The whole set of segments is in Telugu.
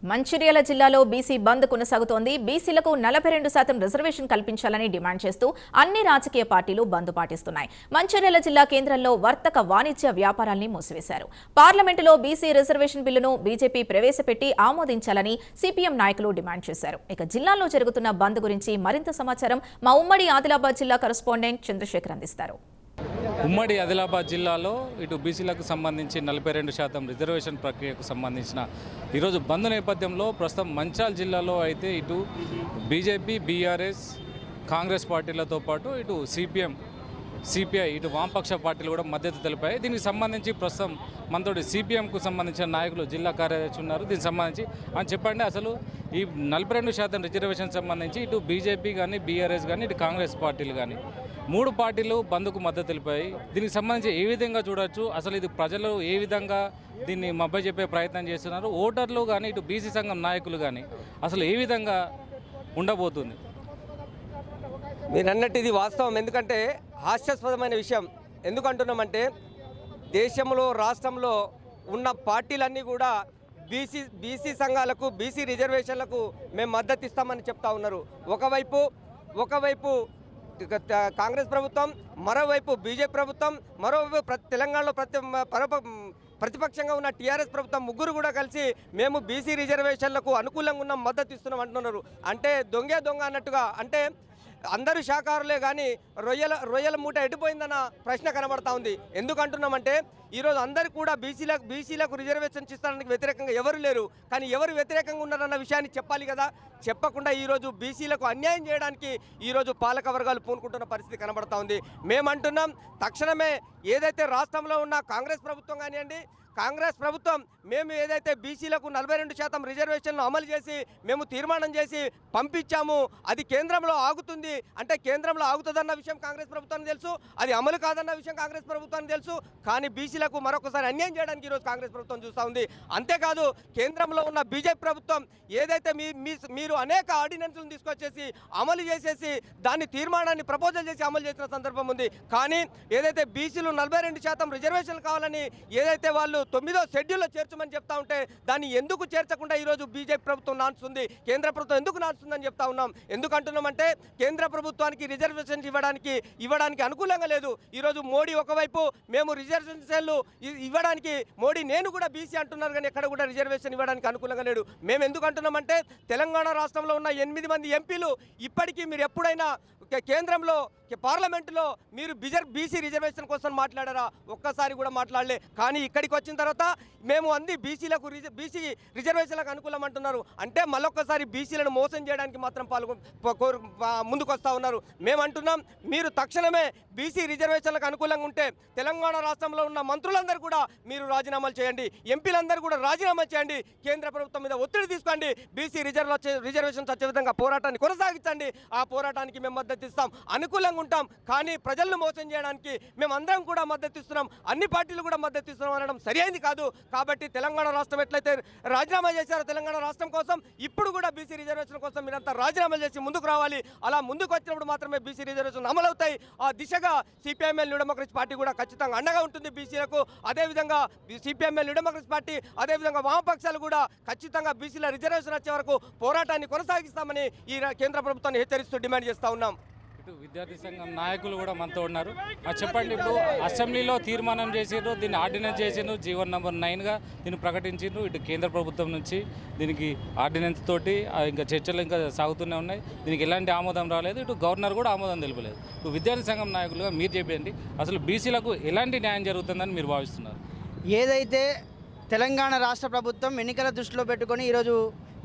మంచిర్యాల జిల్లాలో బీసీ బంద్ కొనసాగుతోంది. బీసీలకు 42% రిజర్వేషన్ కల్పించాలని డిమాండ్ చేస్తూ అన్ని రాజకీయ పార్టీలు బంద్ పాటిస్తున్నాయి. మంచిర్యాల జిల్లా కేంద్రంలో వర్తక వాణిజ్య వ్యాపారాల్ని మూసివేశారు. పార్లమెంటులో బీసీ రిజర్వేషన్ బిల్లును బీజేపీ ప్రవేశపెట్టి ఆమోదించాలని సిపిఎం నాయకులు డిమాండ్ చేశారు. ఇక జిల్లాలో జరుగుతున్న బంద్ గురించి మరింత సమాచారం మా ఉమ్మడి ఆదిలాబాద్ జిల్లా కరెస్పాండెంట్ చంద్రశేఖర్ అందిస్తారు. ఉమ్మడి ఆదిలాబాద్ జిల్లాలో ఇటు బీసీలకు సంబంధించి 42% రిజర్వేషన్ ప్రక్రియకు సంబంధించిన ఈరోజు బంద్ నేపథ్యంలో ప్రస్తుతం మంచిర్యాల జిల్లాలో అయితే ఇటు బీజేపీ, బీఆర్ఎస్, కాంగ్రెస్ పార్టీలతో పాటు ఇటు సిపిఐ ఇటు వామపక్ష పార్టీలు కూడా మద్దతు తెలిపాయి. దీనికి సంబంధించి ప్రస్తుతం మనతోటి సిపిఎంకు సంబంధించిన నాయకులు జిల్లా కార్యదర్శి ఉన్నారు. దీనికి సంబంధించి అని చెప్పండి, అసలు ఈ 42% రిజర్వేషన్ సంబంధించి ఇటు బీజేపీ కానీ, బీఆర్ఎస్ కానీ, ఇటు కాంగ్రెస్ పార్టీలు కానీ 3 పార్టీలు బంద్కు మద్దతు తెలిపాయి. దీనికి సంబంధించి ఏ విధంగా చూడొచ్చు, అసలు ఇది ప్రజలు ఏ విధంగా దీన్ని మభ్య చెప్పే ప్రయత్నం చేస్తున్నారు, ఓటర్లు కానీ ఇటు బీసీ సంఘం నాయకులు కానీ అసలు ఏ విధంగా ఉండబోతుంది? మీరు అన్నట్టు ఇది వాస్తవం. ఎందుకంటే హాస్యాస్పదమైన విషయం. ఎందుకంటున్నామంటే దేశంలో, రాష్ట్రంలో ఉన్న పార్టీలన్నీ కూడా బీసీ సంఘాలకు, బీసీ రిజర్వేషన్లకు మేము మద్దతు ఇస్తామని చెప్తా ఉన్నారు. ఒకవైపు కాంగ్రెస్ ప్రభుత్వం, మరోవైపు బీజేపీ ప్రభుత్వం, మరోవైపు తెలంగాణలో ప్రతిపక్షంగా ఉన్న టీఆర్ఎస్ ప్రభుత్వం ముగ్గురు కూడా కలిసి మేము బీసీ రిజర్వేషన్లకు అనుకూలంగా ఉన్న మద్దతు ఇస్తున్నాం అంటున్నారు. అంటే దొంగ అన్నట్టుగా, అంటే అందరూ శాఖారులే కానీ రొయ్యల మూట ఎడిపోయిందన్న ప్రశ్న కనబడతా ఉంది. ఎందుకు అంటున్నామంటే ఈరోజు అందరు కూడా బీసీలకు రిజర్వేషన్ ఇస్తానికి వ్యతిరేకంగా ఎవరు లేరు. కానీ ఎవరు వ్యతిరేకంగా ఉన్నారన్న విషయాన్ని చెప్పాలి కదా. చెప్పకుండా ఈరోజు బీసీలకు అన్యాయం చేయడానికి ఈరోజు పాలక వర్గాలు పూనుకుంటున్న పరిస్థితి కనబడతా ఉంది. మేమంటున్నాం, తక్షణమే ఏదైతే రాష్ట్రంలో ఉన్న కాంగ్రెస్ ప్రభుత్వం కానివ్వండి, కాంగ్రెస్ ప్రభుత్వం మేము ఏదైతే బీసీలకు 42% రిజర్వేషన్లు అమలు చేసి మేము తీర్మానం చేసి పంపించాము, అది కేంద్రంలో ఆగుతుంది. అంటే కేంద్రంలో ఆగుతుందన్న విషయం కాంగ్రెస్ ప్రభుత్వానికి తెలుసు, అది అమలు కాదన్న విషయం కాంగ్రెస్ ప్రభుత్వానికి తెలుసు. కానీ బీసీలకు మరొకసారి అన్యాయం చేయడానికి ఈరోజు కాంగ్రెస్ ప్రభుత్వం చూస్తూ ఉంది. అంతేకాదు, కేంద్రంలో ఉన్న బీజేపీ ప్రభుత్వం ఏదైతే మీరు అనేక ఆర్డినెన్స్లను తీసుకొచ్చేసి అమలు చేసేసి దాన్ని తీర్మానాన్ని ప్రపోజల్ చేసి అమలు చేసిన సందర్భం ఉంది. కానీ ఏదైతే బీసీలు 42% రిజర్వేషన్లు కావాలని ఏదైతే వాళ్ళు 9వ షెడ్యూల్లో చేర్చమని చెప్తా ఉంటే దాన్ని ఎందుకు చేర్చకుండా ఈరోజు బీజేపీ ప్రభుత్వం నాటుతుంది, కేంద్ర ప్రభుత్వం ఎందుకు నాటుతుందని చెప్తా ఉన్నాం. ఎందుకు అంటున్నామంటే కేంద్ర ప్రభుత్వానికి రిజర్వేషన్ ఇవ్వడానికి అనుకూలంగా లేదు. ఈరోజు మోడీ ఒకవైపు మేము రిజర్వేషన్లు ఇవ్వడానికి, మోడీ నేను కూడా బీసీ అంటున్నారు కానీ ఎక్కడ కూడా రిజర్వేషన్ ఇవ్వడానికి అనుకూలంగా లేడు. మేము ఎందుకు అంటున్నామంటే తెలంగాణ రాష్ట్రంలో ఉన్న 8 మంది ఎంపీలు ఇప్పటికీ మీరు ఎప్పుడైనా కేంద్రంలో పార్లమెంటులో మీరు బీసీ రిజర్వేషన్ కోసం మాట్లాడారా? ఒక్కసారి కూడా మాట్లాడలే. కానీ ఇక్కడికి వచ్చిన తర్వాత మేము బీసీ రిజర్వేషన్లకు అనుకూలం అంటున్నారు. అంటే మళ్ళొక్కసారి బీసీలను మోసం చేయడానికి మాత్రం ముందుకు వస్తూ ఉన్నారు. మేమంటున్నాం, మీరు తక్షణమే బీసీ రిజర్వేషన్లకు అనుకూలంగా ఉంటే తెలంగాణ రాష్ట్రంలో ఉన్న మంత్రులందరూ కూడా మీరు రాజీనామాలు చేయండి, ఎంపీలందరూ కూడా రాజీనామాలు చేయండి, కేంద్ర ప్రభుత్వం మీద ఒత్తిడి తీసుకోండి, బీసీ రిజర్వేషన్స్ వచ్చే విధంగా పోరాటాన్ని కొనసాగించండి. ఆ పోరాటానికి మేము మద్దతు ఇస్తాం, అనుకూలంగా ఉంటాం. కానీ ప్రజలను మోసం చేయడానికి మేమందరం కూడా మద్దతు ఇస్తున్నాం, అన్ని పార్టీలు కూడా మద్దతు ఇస్తున్నాం అనడం సరైనది కాదు. కాబట్టి తెలంగాణ రాష్ట్రం ఎట్లయితే రాజీనామా చేశారో తెలంగాణ రాష్ట్రం కోసం, ఇప్పుడు కూడా బీసీ రిజర్వేషన్ కోసం మీరంతా రాజీనామాలు చేసి ముందుకు రావాలి. అలా ముందుకు వచ్చినప్పుడు మాత్రమే బీసీ రిజర్వేషన్ అమలవుతాయి. ఆ దిశగా సిపిఎంఎల్ న్యూ డెమోక్రసీ పార్టీ కూడా ఖచ్చితంగా అండగా ఉంటుంది బీసీలకు. అదేవిధంగా సిపిఎంఎల్ న్యూ డెమోక్రసీ పార్టీ, అదేవిధంగా వామపక్షాలు కూడా ఖచ్చితంగా బీసీల రిజర్వేషన్ వచ్చే వరకు పోరాటాన్ని కొనసాగిస్తామని ఈ కేంద్ర ప్రభుత్వాన్ని హెచ్చరిస్తూ డిమాండ్ చేస్తూ ఉన్నాం. విద్యార్థి సంఘం నాయకులు కూడా మనతో ఉన్నారు. చెప్పండి, ఇప్పుడు అసెంబ్లీలో తీర్మానం చేసిండ్రు, దీన్ని ఆర్డినెన్స్ చేసిండ్రు, జీవో నెంబర్ 9గా దీన్ని ప్రకటించిండ్రు. ఇటు కేంద్ర ప్రభుత్వం నుంచి దీనికి ఆర్డినెన్స్ తోటి ఇంకా చర్చలు ఇంకా సాగుతూనే ఉన్నాయి. దీనికి ఎలాంటి ఆమోదం రాలేదు, ఇటు గవర్నర్ కూడా ఆమోదం తెలిపలేదు. ఇప్పుడు విద్యార్థి సంఘం నాయకులుగా మీరు చెప్పండి, అసలు బీసీలకు ఎలాంటి న్యాయం జరుగుతుందని మీరు భావిస్తున్నారు? ఏదైతే తెలంగాణ రాష్ట్ర ప్రభుత్వం ఎన్నికల దృష్టిలో పెట్టుకొని ఈరోజు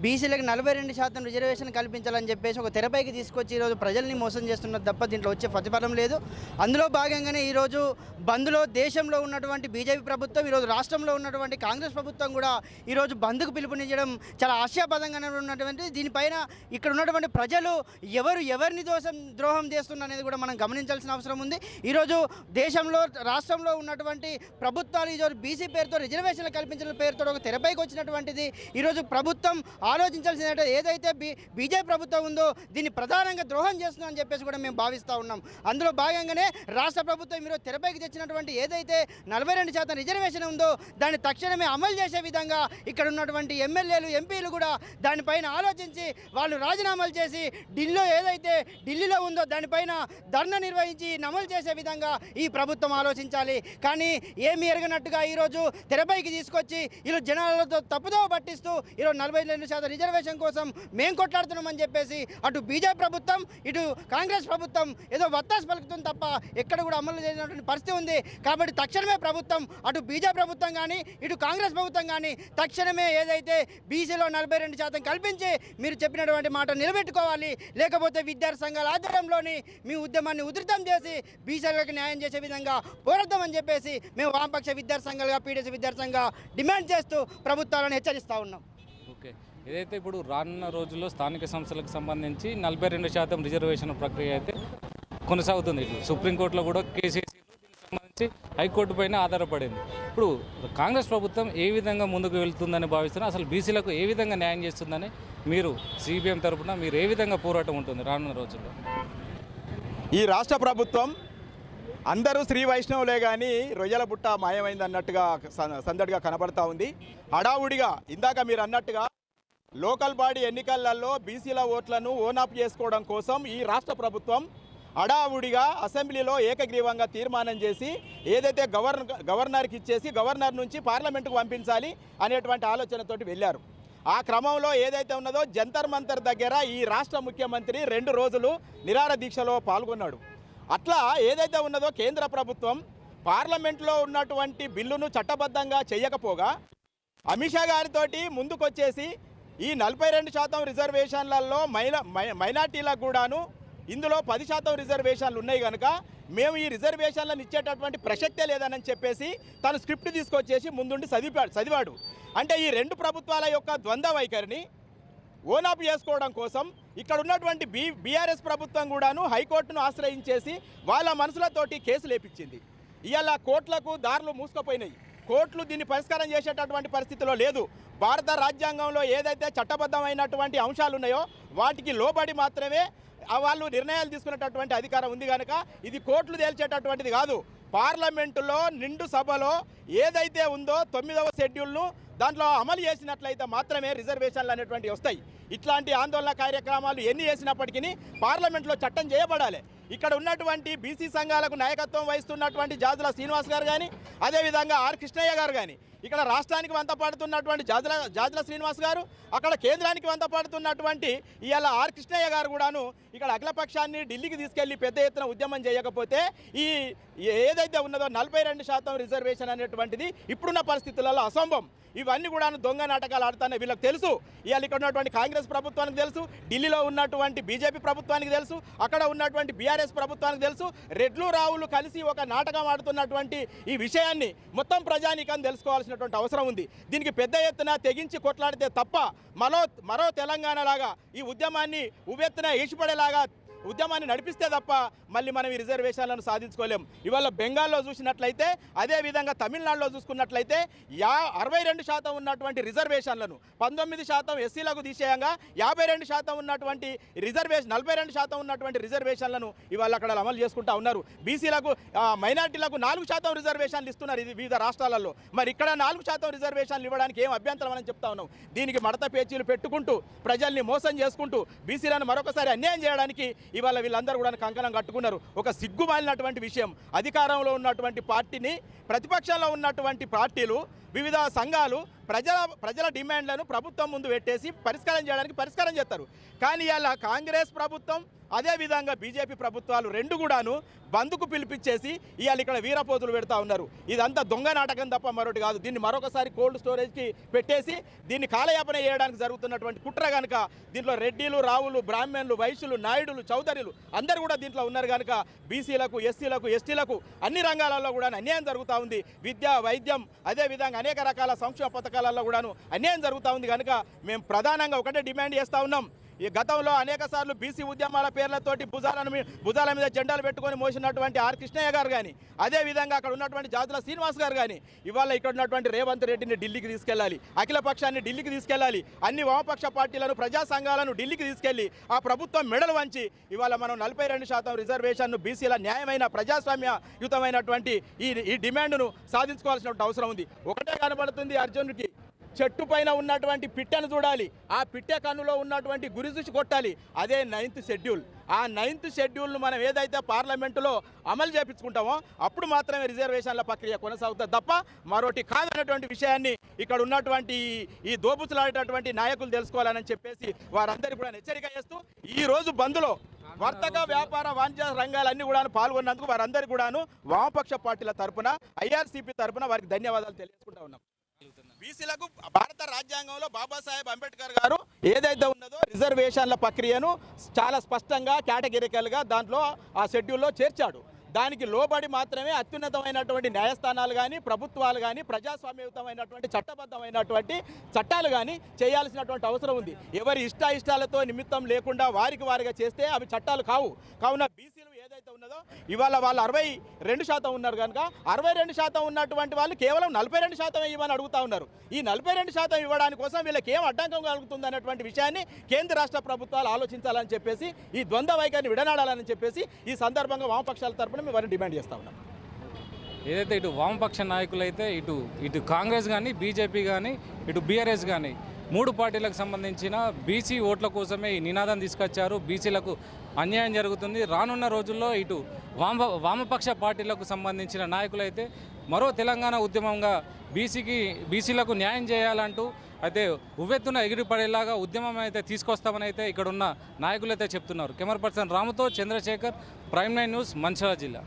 బీసీలకు 42% రిజర్వేషన్ కల్పించాలని చెప్పేసి ఒక తెరపైకి తీసుకొచ్చి ఈరోజు ప్రజల్ని మోసం చేస్తున్నది తప్ప దీంట్లో వచ్చే ప్రతిఫలం లేదు. అందులో భాగంగానే ఈరోజు బంద్లో దేశంలో ఉన్నటువంటి బీజేపీ ప్రభుత్వం, ఈరోజు రాష్ట్రంలో ఉన్నటువంటి కాంగ్రెస్ ప్రభుత్వం కూడా ఈరోజు బంద్కు పిలుపునిచ్చడం చాలా ఆశాపదంగానే ఉన్నటువంటి. దీనిపైన ఇక్కడ ఉన్నటువంటి ప్రజలు ఎవరిని ద్రోహం చేస్తున్నారు అనేది కూడా మనం గమనించాల్సిన అవసరం ఉంది. ఈరోజు దేశంలో, రాష్ట్రంలో ఉన్నటువంటి ప్రభుత్వాలు ఈరోజు బీసీ పేరుతో రిజర్వేషన్లు కల్పించిన పేరుతో ఒక తెరపైకి వచ్చినటువంటిది. ఈరోజు ప్రభుత్వం ఆలోచించాల్సిందంటే ఏదైతే బీజేపీ ప్రభుత్వం ఉందో దీన్ని ప్రధానంగా ద్రోహం చేస్తుందని చెప్పేసి కూడా మేము భావిస్తూ ఉన్నాం. అందులో భాగంగానే రాష్ట్ర ప్రభుత్వం ఈరోజు తెరపైకి తెచ్చినటువంటి ఏదైతే 42% రిజర్వేషన్ ఉందో దాన్ని తక్షణమే అమలు చేసే విధంగా ఇక్కడ ఉన్నటువంటి ఎమ్మెల్యేలు ఎంపీలు కూడా దానిపైన ఆలోచించి వాళ్ళు రాజీనామాలు చేసి ఢిల్లీలో ఉందో దానిపైన ధర్నా నిర్వహించి అమలు చేసే విధంగా ఈ ప్రభుత్వం ఆలోచించాలి. కానీ ఏమి ఎరగనట్టుగా ఈరోజు తెరపైకి తీసుకొచ్చి ఈరోజు జనాలతో తప్పుదోవ పట్టిస్తూ ఈరోజు 42% రిజర్వేషన్ కోసం మేము కొట్లాడుతున్నామని చెప్పేసి అటు బీజేపీ ప్రభుత్వం ఇటు కాంగ్రెస్ ప్రభుత్వం ఏదో వత్తాసు పలుకుతుంది తప్ప ఎక్కడ కూడా అమలు చేసినటువంటి పరిస్థితి ఉంది. కాబట్టి తక్షణమే ప్రభుత్వం అటు బీజేపీ ప్రభుత్వం కానీ ఇటు కాంగ్రెస్ ప్రభుత్వం కానీ తక్షణమే ఏదైతే బీసీలో 42% కల్పించి మీరు చెప్పినటువంటి మాట నిలబెట్టుకోవాలి. లేకపోతే విద్యార్థి సంఘాల ఆధ్వర్యంలోని మీ ఉద్యమాన్ని ఉధృతం చేసి బీసీలకు న్యాయం చేసే విధంగా పోరాడతామని చెప్పేసి మేము వామపక్ష విద్యార్థి సంఘాలుగా పీడీసీ విద్యార్థి సంఘంగా డిమాండ్ చేస్తూ ప్రభుత్వాలను హెచ్చరిస్తూ ఉన్నాం. ఓకే, ఏదైతే ఇప్పుడు రానున్న రోజుల్లో స్థానిక సంస్థలకు సంబంధించి 42% రిజర్వేషన్ ప్రక్రియ అయితే కొనసాగుతుంది. సుప్రీంకోర్టులో కూడా కేసీసీ దీనికి సంబంధించి హైకోర్టు పైన ఆధారపడింది. ఇప్పుడు కాంగ్రెస్ ప్రభుత్వం ఏ విధంగా ముందుకు వెళ్తుందని భావిస్తున్నారు? అసలు బీసీలకు ఏ విధంగా న్యాయం చేస్తుందని మీరు సిపిఎం తరఫున మీరు ఏ విధంగా పోరాటం ఉంటుంది రానున్న రోజుల్లో? ఈ రాష్ట్ర ప్రభుత్వం అందరూ శ్రీ వైష్ణవులే కానీ రొయ్యల బుట్ట మాయమైంది అన్నట్టుగా సందడిగా కనబడతా ఉంది. హడావుడిగా ఇందాక మీరు అన్నట్టుగా లోకల్ బాడీ ఎన్నికలలో బీసీల ఓట్లను ఓనాప్ చేసుకోవడం కోసం ఈ రాష్ట్ర ప్రభుత్వం హడావుడిగా అసెంబ్లీలో ఏకగ్రీవంగా తీర్మానం చేసి ఏదైతే గవర్నర్కి ఇచ్చేసి గవర్నర్ నుంచి పార్లమెంటుకు పంపించాలి అనేటువంటి ఆలోచనతోటి వెళ్ళారు. ఆ క్రమంలో ఏదైతే ఉన్నదో జంతర్ మంతర్ దగ్గర ఈ రాష్ట్ర ముఖ్యమంత్రి 2 రోజులు నిరాహార దీక్షలో పాల్గొన్నాడు. అట్లా ఏదైతే ఉన్నదో కేంద్ర ప్రభుత్వం పార్లమెంట్లో ఉన్నటువంటి బిల్లును చట్టబద్ధంగా చేయకపోగా అమిత్ షా గారితోటి ముందుకొచ్చేసి ఈ 42% రిజర్వేషన్లలో మైనార్టీలకు కూడాను ఇందులో 10% రిజర్వేషన్లు ఉన్నాయి కనుక మేము ఈ రిజర్వేషన్లను ఇచ్చేటటువంటి ప్రసక్తే లేదని చెప్పేసి తను స్క్రిప్ట్ తీసుకొచ్చేసి ముందుండి చదివాడు. అంటే ఈ 2 ప్రభుత్వాల యొక్క ద్వంద్వ వైఖరిని ఓనాపు చేసుకోవడం కోసం ఇక్కడ ఉన్నటువంటి బీఆర్ఎస్ ప్రభుత్వం కూడాను హైకోర్టును ఆశ్రయించేసి వాళ్ళ మనసులతోటి కేసు లేపించింది. ఇవాళ కోర్టులకు దారులు మూసుకుపోయినాయి. కోర్టులు దీన్ని పరిష్కారం చేసేటటువంటి పరిస్థితిలో లేదు. భారత రాజ్యాంగంలో ఏదైతే చట్టబద్ధమైనటువంటి అంశాలు ఉన్నాయో వాటికి లోబడి మాత్రమే వాళ్ళు నిర్ణయాలు తీసుకునేటటువంటి అధికారం ఉంది కనుక ఇది కోర్టులు తేల్చేటటువంటిది కాదు. పార్లమెంటులో నిండు సభలో ఏదైతే ఉందో 9వ షెడ్యూల్ను దాంట్లో అమలు చేసినట్లయితే మాత్రమే రిజర్వేషన్లు అనేటువంటివి వస్తాయి. ఇట్లాంటి ఆందోళన కార్యక్రమాలు ఎన్ని చేసినప్పటికీ పార్లమెంట్లో చట్టం చేయబడాలి. ఇక్కడ ఉన్నటువంటి బీసీ సంఘాలకు నాయకత్వం వహిస్తున్నటువంటి జాజుల శ్రీనివాస్ గారు కానీ అదేవిధంగా ఆర్ కృష్ణయ్య గారు కానీ ఇక్కడ రాష్ట్రానికి వంతపాడుతున్నటువంటి జాజుల శ్రీనివాస్ గారు అక్కడ కేంద్రానికి వంతపాడుతున్నటువంటి ఇవాళ ఆర్ కృష్ణయ్య గారు కూడాను ఇక్కడ అఖిలపక్షాన్ని ఢిల్లీకి తీసుకెళ్లి పెద్ద ఎత్తున ఉద్యమం చేయకపోతే ఈ ఏదైతే ఉన్నదో 42% రిజర్వేషన్ అనేటువంటిది ఇప్పుడున్న పరిస్థితులలో అసంభవం. ఇవన్నీ కూడా దొంగ నాటకాలు ఆడుతున్నాయి. వీళ్ళకి తెలుసు. ఇవాళ ఇక్కడ ఉన్నటువంటి కాంగ్రెస్ ప్రభుత్వానికి తెలుసు, ఢిల్లీలో ఉన్నటువంటి బీజేపీ ప్రభుత్వానికి తెలుసు, అక్కడ ఉన్నటువంటి బీఆర్ఎస్ ప్రభుత్వానికి తెలుసు. రెడ్లు రావులు కలిసి ఒక నాటకం ఆడుతున్నటువంటి ఈ విషయాన్ని మొత్తం ప్రజానీకం తెలుసుకోవాల్సినటువంటి అవసరం ఉంది. దీనికి పెద్ద ఎత్తున తెగించి కొట్లాడితే తప్ప మరో తెలంగాణ లాగా ఈ ఉద్యమాన్ని ఉవ్వెత్తున ఈసిపడేలాగా ఉద్యమాన్ని నడిపిస్తే తప్ప మళ్ళీ మనం ఈ రిజర్వేషన్లను సాధించుకోలేం. ఇవాళ బెంగాల్లో చూసినట్లయితే అదేవిధంగా తమిళనాడులో చూసుకున్నట్లయితే 62% ఉన్నటువంటి రిజర్వేషన్లను 19% ఎస్సీలకు తీసేయంగా 52% ఉన్నటువంటి రిజర్వేషన్ 42% ఉన్నటువంటి రిజర్వేషన్లను ఇవాళ అక్కడ అమలు చేసుకుంటా ఉన్నారు. బీసీలకు మైనార్టీలకు 4% రిజర్వేషన్లు ఇస్తున్నారు ఇది వివిధ రాష్ట్రాలలో. మరి ఇక్కడ 4% రిజర్వేషన్లు ఇవ్వడానికి ఏం అభ్యంతరం అని చెప్తా ఉన్నాం. దీనికి మడత పేచీలు పెట్టుకుంటూ ప్రజల్ని మోసం చేసుకుంటూ బీసీలను మరొకసారి అన్యాయం చేయడానికి ఇవాళ వీళ్ళందరూ కూడా కంకణం కట్టుకున్నారు. ఒక సిగ్గుమాలినటువంటి విషయం. అధికారంలో ఉన్నటువంటి పార్టీని ప్రతిపక్షంలో ఉన్నటువంటి పార్టీలు వివిధ సంఘాలు ప్రజల డిమాండ్లను ప్రభుత్వం ముందు పెట్టేసి పరిష్కారం చేస్తారు. కానీ ఇలా కాంగ్రెస్ ప్రభుత్వం అదేవిధంగా బీజేపీ ప్రభుత్వాలు 2 కూడాను బంద్కు పిలిపించేసి ఇవాళ ఇక్కడ వీరపోతులు పెడతా ఉన్నారు. ఇదంతా దొంగ నాటకం తప్ప మరొకటి కాదు. దీన్ని మరొకసారి కోల్డ్ స్టోరేజ్కి పెట్టేసి దీన్ని కాలయాపన చేయడానికి జరుగుతున్నటువంటి కుట్ర కనుక దీంట్లో రెడ్డిలు, రావులు, బ్రాహ్మణులు, వైశ్యులు, నాయుడులు, చౌదరులు అందరూ కూడా దీంట్లో ఉన్నారు కనుక బీసీలకు, ఎస్సీలకు, ఎస్టీలకు అన్ని రంగాలలో కూడా అన్యాయం జరుగుతూ ఉంది. విద్య, వైద్యం అదేవిధంగా అనేక రకాల సంక్షేమ పథకాలలో కూడాను అన్యాయం జరుగుతూ ఉంది కనుక మేము ప్రధానంగా ఒకటే డిమాండ్ చేస్తూ ఉన్నాం. ఈ గతంలో అనేక సార్లు బీసీ ఉద్యమాల పేర్లతోటి భుజాల మీద జెండాలు పెట్టుకొని మోసినటువంటి ఆర్ కృష్ణయ్య గారు కానీ, అదేవిధంగా అక్కడ ఉన్నటువంటి జాతుల శ్రీనివాస్ గారు కానీ, ఇవాళ ఇక్కడ ఉన్నటువంటి రేవంత్ రెడ్డిని ఢిల్లీకి తీసుకెళ్ళాలి, అఖిల పక్షాన్ని ఢిల్లీకి తీసుకెళ్ళాలి, అన్ని వామపక్ష పార్టీలను ప్రజా సంఘాలను ఢిల్లీకి తీసుకెళ్లి ఆ ప్రభుత్వం మెడలు వంచి ఇవాళ మనం 42% రిజర్వేషన్ను బీసీల న్యాయమైన ప్రజాస్వామ్యయుతమైనటువంటి ఈ డిమాండ్ను సాధించుకోవాల్సినటువంటి అవసరం ఉంది. ఒకటే కనబడుతుంది అర్జునుడికి, చెట్టు పైన ఉన్నటువంటి పిట్టను చూడాలి, ఆ పిట్టె కన్నులో ఉన్నటువంటి గురి చూసి కొట్టాలి. అదే 9th షెడ్యూల్. ఆ 9th షెడ్యూల్ను మనం ఏదైతే పార్లమెంటులో అమలు చేపించుకుంటామో అప్పుడు మాత్రమే రిజర్వేషన్ల ప్రక్రియ కొనసాగుతుంది తప్ప మరోటి కాదనేటువంటి విషయాన్ని ఇక్కడ ఉన్నటువంటి ఈ దోబుతులాడేటటువంటి నాయకులు తెలుసుకోవాలని చెప్పేసి వారందరికీ కూడా హెచ్చరిక చేస్తూ ఈ రోజు బంద్లో వర్తక వ్యాపార వాణిజ్య రంగాలన్నీ కూడా పాల్గొన్నందుకు వారందరికీ కూడాను వామపక్ష పార్టీల తరపున ఐఆర్సీపీ తరపున వారికి ధన్యవాదాలు తెలియజేసుకుంటా ఉన్నాం. బీసీలకు భారత రాజ్యాంగంలో బాబాసాహెబ్ అంబేద్కర్ గారు ఏదైతే ఉన్నదో రిజర్వేషన్ల ప్రక్రియను చాలా స్పష్టంగా కేటగిరికల్గా దాంట్లో ఆ షెడ్యూల్లో చేర్చాడు. దానికి లోబడి మాత్రమే అత్యున్నతమైనటువంటి న్యాయస్థానాలు కానీ, ప్రభుత్వాలు కానీ, ప్రజాస్వామ్యయుతమైనటువంటి చట్టబద్ధమైనటువంటి చట్టాలు కానీ చేయాల్సినటువంటి అవసరం ఉంది. ఎవరి ఇష్టాలతో నిమిత్తం లేకుండా వారిగా చేస్తే అవి చట్టాలు కావు. కావున బీసీలు ఏదైతే ఉన్నదో ఇవాళ వాళ్ళు 62% ఉన్నారు కనుక 62% ఉన్నటువంటి వాళ్ళు కేవలం 42% ఇవ్వని అడుగుతా ఉన్నారు. ఈ 42% ఇవ్వడానికి కోసం వీళ్ళకి ఏం అడ్డంకం కలుగుతుంది అన్నటువంటి విషయాన్ని కేంద్ర రాష్ట్ర ప్రభుత్వాలు ఆలోచించాలని చెప్పేసి, ఈ ద్వంద్వ వైఖరిని విడనాడాలని చెప్పేసి ఈ సందర్భంగా వామపక్షాల తరపున మేము వారిని డిమాండ్ చేస్తా ఉన్నాం. ఏదైతే ఇటు వామపక్ష నాయకులైతే ఇటు కాంగ్రెస్ కానీ, బీజేపీ కానీ, ఇటు బీఆర్ఎస్ కానీ 3 పార్టీలకు సంబంధించిన బీసీ ఓట్ల కోసమే ఈ నినాదం తీసుకొచ్చారు. బీసీలకు అన్యాయం జరుగుతుంది. రానున్న రోజుల్లో ఇటు వామపక్ష పార్టీలకు సంబంధించిన నాయకులైతే మరో తెలంగాణ ఉద్యమంగా బీసీలకు న్యాయం చేయాలంటూ అయితే ఉవ్వెత్తున ఎగిరిపడేలాగా ఉద్యమం అయితే తీసుకొస్తామని అయితే ఇక్కడున్న నాయకులు అయితే చెప్తున్నారు. కెమెరా పర్సన్ రాముతో చంద్రశేఖర్, ప్రైమ్ 9 న్యూస్, మంచిర్యాల జిల్లా.